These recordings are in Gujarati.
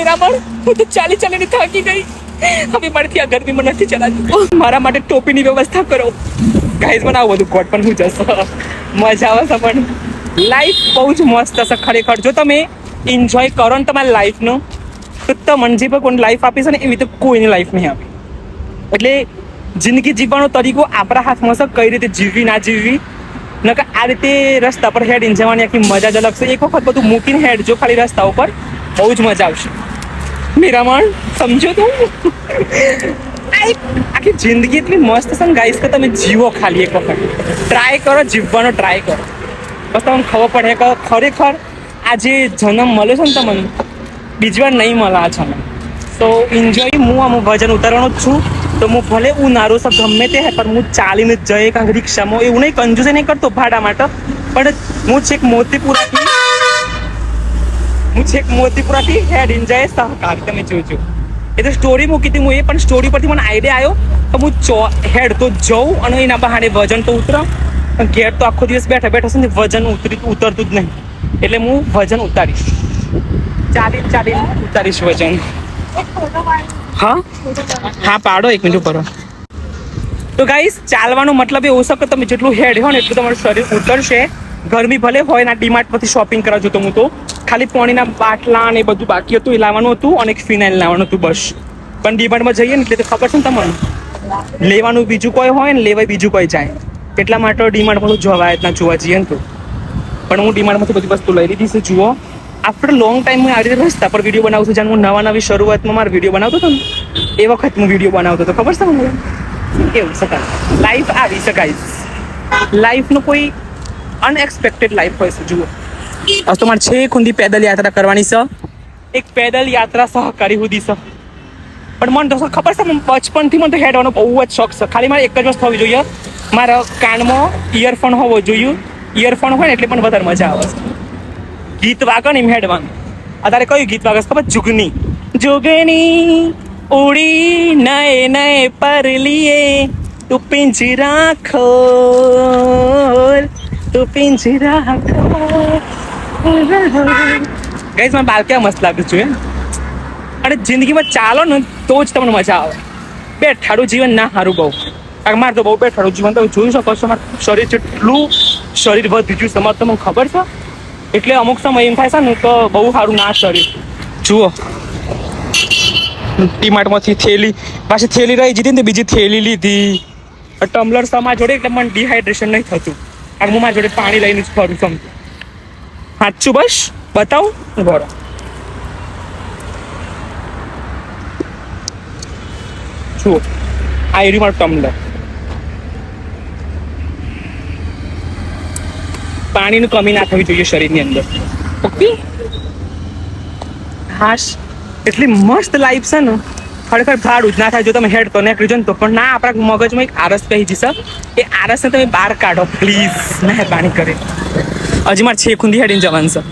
मेरा मन હું તો ચાલી ચાલીને થાકી ગઈ. હવે મારાથી આ ગરમીમાં નથી ચલાતું. મારા માટે ટોપીની વ્યવસ્થા કરો ગાઈઝ. મને આવું બધું કોટ પણ હું જશો મજા આવશે. પણ લાઈફ બહુ જ મસ્ત હશે ખરેખર. જો તમે એન્જોય કરો ને તમારી લાઈફનો તો તમને જે પણ કોઈ લાઈફ આપી છે ને એવી તો કોઈની લાઈફ નહીં આપી. એટલે જિંદગી જીવવાનો તરીકો આપણા હાથમાં છે. કઈ રીતે જીવવી ના જીવવી નકર આ રીતે રસ્તા પર હેડ જવાની આખી મજા જ અલગ છે. એક વખત બધું મૂકીને હેડ જો ખાલી રસ્તા ઉપર બહુ જ મજા આવશે. મેરામણ સમજો તું. આખી જિંદગી એટલી મસ્ત છે ને ગાઈસ કે તમે જીવો ખાલી એક વખત. ટ્રાય કરો જીવવાનો ટ્રાય કરો. બસ તમને ખબર પડે કે ખરેખર આ જે જન્મ મળ્યો છે ને તમને બીજી વાર નહીં મળે આ જન્મ. તો એન્જોય. હું આમ વજન ઉતારવાનો જ છું તો હું ભલે ઉનાળો છે ગમે તે પણ હું ચાલીને જ જઈએ કાંઈક રિક્ષામાં. એવું નહીં કંજૂસે નહીં કરતો ભાડા માટે. પણ હું છેક મોતીપુરાથી હેડ ઇન જાય સહકાર. તમે જોજો એ તો સ્ટોરી મૂકી હતી હું. એ પણ સ્ટોરી પરથી મને આઈડિયા આવ્યો તો હું હેડ તો જઉં અને એના બહાને વજન તો ઉતરો. પણ ઘેર તો આખો દિવસ બેઠા બેઠા છે ને વજન ઉતરતું જ નહીં. એટલે હું વજન ઉતારીશ. ચાલી ઉતારીશ વજન. હા પાડો 1 મિનિટ ઉપર. તો ગાઈસ ચાલવાનો મતલબ એવું છે કે તમે જેટલું હેડ હો ને એટલું તમારું શરીર ઉતરશે. ગરમી ભલે હોય ના ડીમાર્ટ પરથી શોપિંગ કરવા જતો હું તો ખાલી પાણીના બાટલા ને એ બધું બાકી હતું એ લાવવાનું હતું અને ફિનાઇલ લાવવાનું હતું બસ. પણ ડીમાર્ટમાં જઈએ ને એટલે તો ખબર છે ને તમને લેવાનું બીજું કોઈ હોય ને લેવાય બીજું કોઈ જાય. એટલા માટે ડીમાર્ટમાં જવાય ના જોવા જઈએ ને તો. પણ હું ડીમાર્ટમાંથી બધી વસ્તુ લઈ લીધી છે. જુઓ આફ્ટર લોંગ ટાઈમ હું આવી રીતે રસ્તા પર વિડીયો બનાવું છું. જ્યારે હું નવી શરૂઆતમાં મારો વિડીયો બનાવતો હતો ને એ વખત હું વિડીયો બનાવતો હતો. ખબર છે મને કેવું શકાય લાઈફ આવી શકાય. લાઈફનું કોઈ અનએક્સપેક્ટેડ લાઈફ હોય છે. જુઓ આજ તો મારે 6 ખૂંદી પેદલ યાત્રા કરવાની છે. એક પેદલ યાત્રા સહકારી સુધી છે. પણ મને તો ખબર છે બચપનથી મને તો હેડવાનો બહુ જ શોખ છે. ખાલી મારે એક જ વસ્તુ હોવી જોઈએ. મારા કાનમાં ઇયરફોન હોવો જોઈએ. ઇયરફોન હોય ને એટલે પણ વધારે મજા આવે છે. ગીત વાગે ને એમ હેડવાનું. અત્યારે કયું ગીત વાગે ખબર? જુગની ઉડી નए નए પર લીએ તું પિંજરા ખોલ તું પિંજરા ખોલ. ગાઈસ મને બાલ કેવા મસ્ત લાગે છે. અને જિંદગીમાં ચાલો ને તો જ તમને મજા આવે. બેઠાડું જીવન ના સારું બહુ. કારણ મારે તો બહુ બેઠાડું જીવન. તમે જોઈ શકો છો મારું શરીર જેટલું શરીર વધી ગયું તમારે તમને ખબર છે. એટલે અમુક સમય એમ થાય છે ને તો બહુ સારું ના શરીર. જુઓ ડીમાર્ટમાંથી થેલી રહી જતી ને બીજી થેલી લીધી. ટમ્બલર સમા જોડે એટલે મને ડિહાઇડ્રેશન નહીં થતું. કારણ હું મારા જોડે પાણી લઈને જ ફરું છું. સાચું બસ બતાવું બરો. જુઓ આ એરી મારું ટમ્બલર. પાણીની કમી ના થવી જોઈએ શરીરની અંદર. ઓકે હાશ એટલી મસ્ત લાઈફ છે ને ખરેખર ભાડું જ ના થાય જો તમે હેડ તો નીકળી જો ને તો. પણ ના આપણા મગજમાં એક આરસ કહી જશે. એ આરસને તમે બહાર કાઢો પ્લીઝ મહેરબાની કરી. હજી મારે 6 ખૂંદી હેડીને જવાનું છે.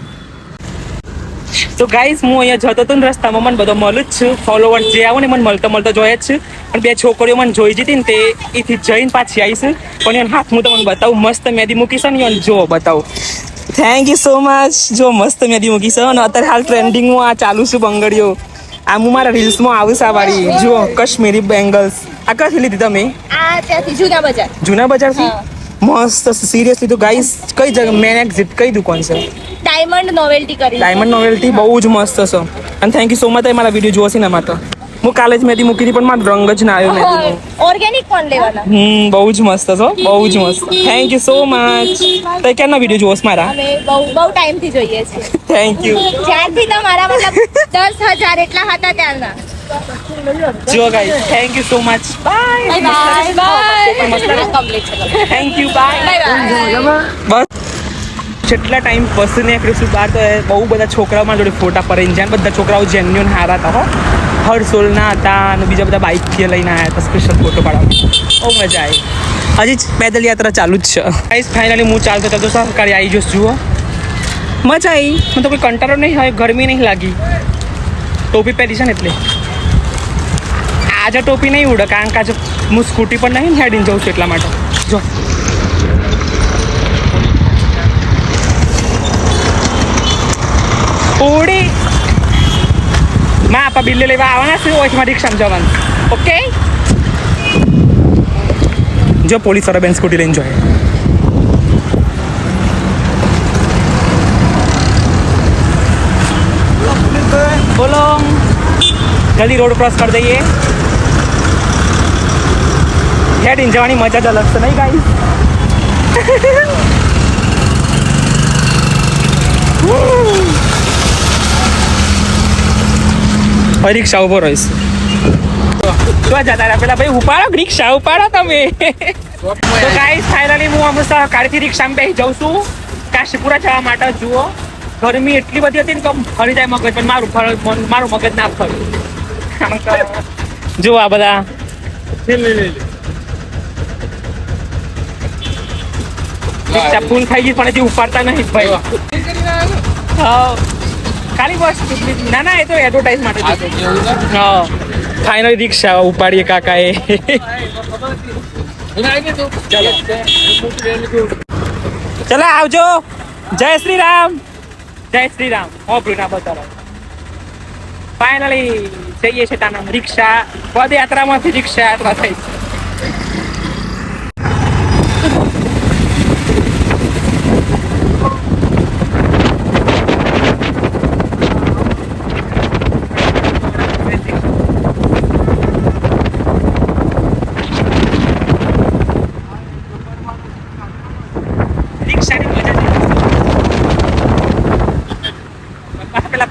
તો ગાઈઝ હું અહીંયા જતો હતો ને રસ્તામાં મને બધો મળું જ છું. ફોલોવર જે આવો ને મને મળતા જોઈએ જ છે. પણ 2 છોકરીઓ મને જોઈ જતી ને તે એથી જઈને પાછી આવીશ. પણ એનો હાથ હું તમને બતાવું મસ્ત મહેંદી મૂકીશ ને એને જો બતાવું. Thank you so much. જો મસ્ત મહેંદી મૂકીશ અને અત્યારે હાલ ટ્રેન્ડિંગમાં આ ચાલુ છે બંગડીઓ. આ હું મારા રીલ્સમાં આવીશ આ વાળી. જુઓ કશ્મીરી બેંગલ્સ. આ ક્યાંથી લીધી તમે? આ ત્યાંથી જૂના બજારથી મસ્ત સિરિયસલી. તો ગાઈસ કઈ જગ્યા મેન એક્ઝિટ કઈ દુકાન છે? ડાયમંડ નોવેલ્ટી બહુ જ મસ્ત છે. અને થેન્ક યુ સો મચ મારા વિડીયો જોવો છે ને માટે. હું કાલે જ મહેંદી મૂકી હતી પણ મારો રંગ જ ના આવ્યો મહેંદીનો. ઓર્ગેનિક પણ લેવાના. બહુ જ મસ્ત છો. બહુ જ મસ્ત. Thank you so much. તો ક્યારના વિડીયો જોવો મારા? અમે બહુ ટાઈમથી જોઈએ છીએ. Thank you. જ્યારથી તમારા મતલબ 10,000 એટલા હતા ત્યારના. જો guys thank you so much. Bye thank you bye. બસ જેટલા ટાઈમ પછી નીકળીશું બહાર તો બહુ બધા છોકરાઓ મારા જોડે ફોટા પડાઈને જાય. બધા છોકરાઓ જેન્યુઅન હારા હતા હો. હર્ષોલના હતા અને બીજા બધા બાઇકથી લઈને આવ્યા હતા સ્પેશિયલ ફોટો પાડવા. બહુ મજા આવી. હજી જ પેદલ યાત્રા ચાલુ જ છે. ગાઈસ ફાઇનલી હું ચાલતો હતો સહકારી આવી જઈશ. જુઓ મજા આવી. મને તો કોઈ કંટાળો નહીં હોય. ગરમી નહીં લાગી. ટોપી પહેરી છે ને એટલે આજે ટોપી નહીં ઉડે કારણ કે આજે હું સ્કૂટી પર નહીં હેડીને જઉં છું એટલા માટે. જો ઉડી માં આપા બિલ્લે લેવા આવવાના છે ઓયમાં રિક્ષામાં જવાનું ઓકે જો પોલીસ વાળા બેન સ્કૂટી લઈને જોઈએ બોલો જલ્દી રોડ ક્રોસ કરી દઈએ હેડ જવાની મજા જ અલગ છે નહીં ગાઈસ રિક્ષા ઉભો રહીશ શું જતા રહ્યા પેલા ભાઈ ઉપાડો રિક્ષા ઉપાડો તમે તો ગાઈસ ફાઇનલી હું અમૃતસર કાળથી રિક્ષામાં બેસી જાઉં છું કાશીપુરા જવા માટે જુઓ ગરમી એટલી બધી હતી ને કે ફરી જાય મગજ પણ મારું મગજ ના ફર્યું જુઓ આ બધા રિક્ષા ફૂલ થઈ ગઈ પણ હજી ઉપાડતા નહીં ભાઈ ખાલી બસ ના એ તો એડવર્ટાઇઝ માટે હા ફાઇનલી રિક્ષા ઉપાડીએ કાકાએ ચલો આવજો જય શ્રી રામ ઓબરું ના બતાવો ફાઇનલી જઈએ છે તાના રિક્ષા પદયાત્રામાંથી રિક્ષા યાત્રા થઈ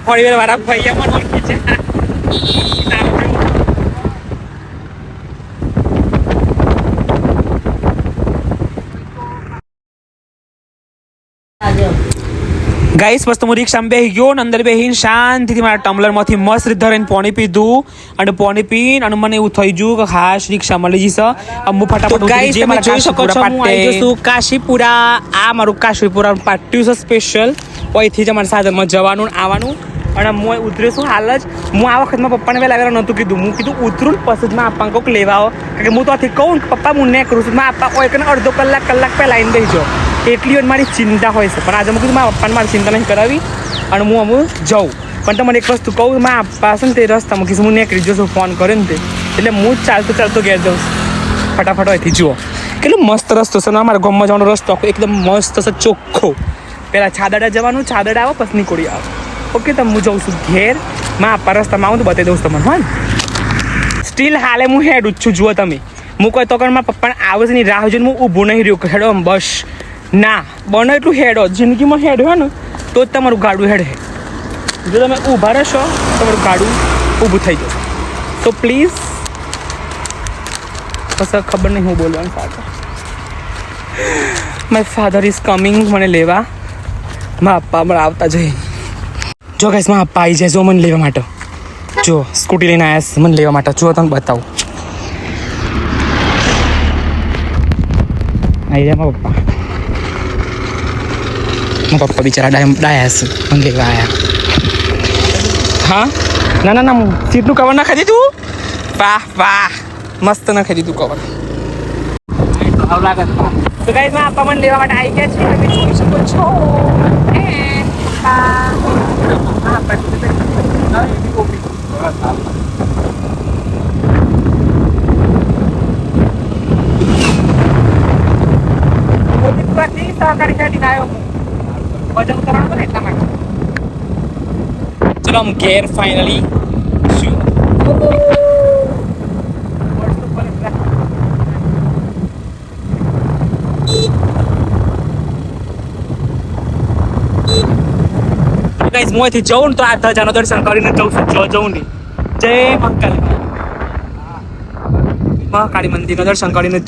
ફોરવીલર વાળા ભાઈ પણ ઓળખી છે ગાઈસ બસ હું રિક્ષામાં બેસી ગયો ને અંદર બેસીને શાંતિથી મારા ટમ્બલરમાંથી મસ્ત રીતે ધરીને પાણી પીધું અને પાણી પીને અને મને એવું થઈ ગયું કે હાશ રિક્ષા મળી જશે હું ફટાફટ ગાઈસ તમે જોઈ શકો છો હું આવી જશું કાશીપુરા આ મારું કાશીપુરા પાટ્યું છે સ્પેશિયલ અહીંથી જ અમારા સાધનમાં જવાનું આવવાનું અને હું ઉતર્યો છું હાલ જ હું આ વખતમાં પપ્પાને વહેલા વહેલા નહોતું કીધું હું કીધું ઉતરું ને પછી જ આપવા કોઈક લેવા આવો કારણ કે હું તો આથી કહું કે પપ્પા હું ને કરું છું આપવા હોય કે અડધો કલાક પહેલાં આવીને બેસી એટલી વાર મારી ચિંતા હોય છે પણ આજે હું કીધું મારા પપ્પાને મારી ચિંતા નહીં કરાવી અને હું અમુક જાઉં પણ તમને એક વસ્તુ કહું માં આપવા હશે ને તે રસ્તામાં કીધું હું નીકળી જશું ફોન કર્યો ને તે એટલે હું જ ચાલતો ઘેર જાઉં ફટાફટ અહીંથી જુઓ કેટલો મસ્ત રસ્તો છે અમારા ગામમાં જવાનો રસ્તો એકદમ મસ્ત છે ચોખ્ખો પહેલાં છાદડા જવાનું છાદડા આવો પછી નીકળી આવો ઓકે તો હું જાઉં છું ઘેર માં આપવા રસ્તામાં આવું તો બતાવી દઉં તમને હા સ્ટીલ હાલે હું હેડ છું જુઓ તમે હું કોઈ તો મારા પપ્પાને આવે છે ની રાહ જોઈને હું ઊભું નહીં રહ્યું હેડો બસ ના બને એટલું હેડો જિંદગીમાં હેડ હોય ને તો જ તમારું ગાડું હેડ હે જો તમે ઊભા રહેશો તમારું ગાડું ઊભું થઈ જશે તો પ્લીઝ પછી ખબર નહીં હું બોલવાનું father my father is coming મને લેવા મારા પપ્પા મને આવતા જઈ જો ગાઈસ મારા પપ્પા આવી જાય જો મને લેવા માટે જો સ્કૂટી લઈને આવ્યા છે મને લેવા માટે જો તમને બતાવું આવી જાય મારા પપ્પા મારા પપ્પા બિચારા ડાયા છે મને લેવા આવ્યા હા ના હું સીટનું કવર ના ખાધી તું વાહ મસ્ત ના ખાધી તું કવર તો ગાઈસ માં આપવા મને લેવા માટે આવી ગયા છે તમે જોઈ શકો છો સહકારી ગાડી આવ્યો વજન કરવાનું ને એટલા માટે ચલો ઘેર ફાઇનલી ગાઈસ મોંથી જવું ને તો આ ધજાનો દર્શન કરીને જઉં છું જવું નહીં જય મહાકાળી મંદિરનું દર્શન કરીને